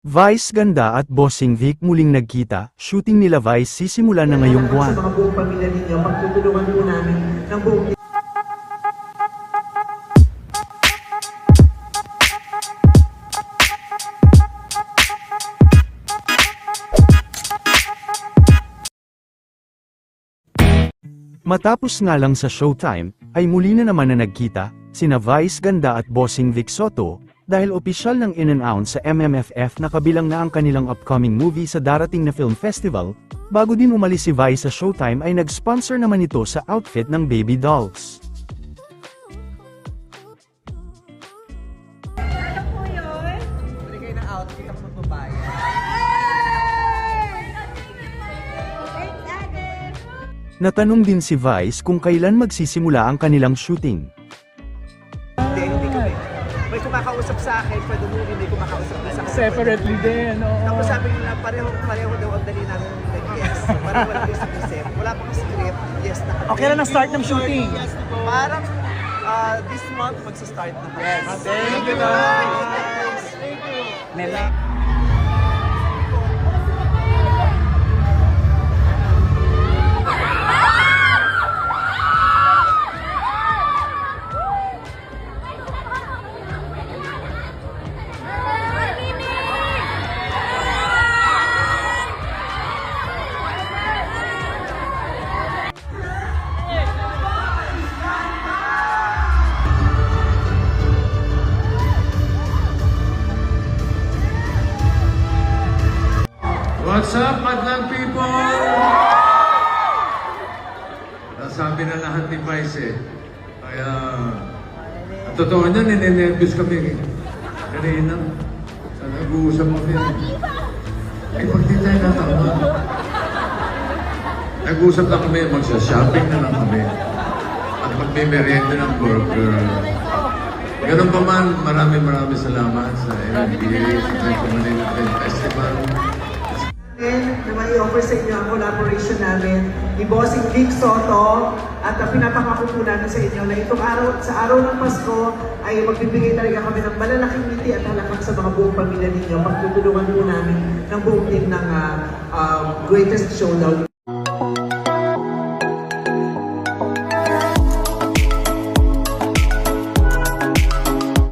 Vice Ganda at Bossing Vic muling nagkita, shooting nila Vice sisimula na ngayong buwan. Sa mga buong pamilya ninyo, pagtutulungan po namin ng buong Matapos nga lang sa showtime, ay muli na naman na nagkita, sina Vice Ganda at Bossing Vic Soto, dahil opisyal ng in-announce sa MMFF na kabilang na ang kanilang upcoming movie sa darating na film festival. Bago din umalis si Vice sa showtime ay nag-sponsor naman ito sa outfit ng baby dolls. Bigay ng outfit ang magbabayad. Natanong din si Vice kung kailan magsisimula ang kanilang shooting. Hindi kami. May kumakausap sa akin, for the movie, may kumakausap din sa akin. Separately din, oo. Tapos sabi nila, pareho daw ang dali namin yes. Parang wala yung isip. Wala pang script, yes na. Okay na start ng shooting. Parang this month magsa-start na. Yes. Thank you guys. Thank you. Nela. What's up, Madlang people? Nasabi na lahat ni Vice eh. Kaya, ang totoo niya, ninenervous kami. Kanina, nag-uusap kami. Ay, pag di tayo natama. Nag-uusap lang kami, magsa-shopping na lang kami. At magme-merienda ng burger. Ganun pa man, maraming salamat sa NBA, sa Metro Manila Film Festival. Na may offer sa inyo ang collaboration namin ni Bossing Vic Soto at pinapangako po namin sa inyo na itong sa araw ng Pasko ay magbibigay talaga kami ng malalaking ngiti at halakhak sa mga buong pamilya ninyo. Pagtutulungan po namin ng buong team ng Greatest Showdown.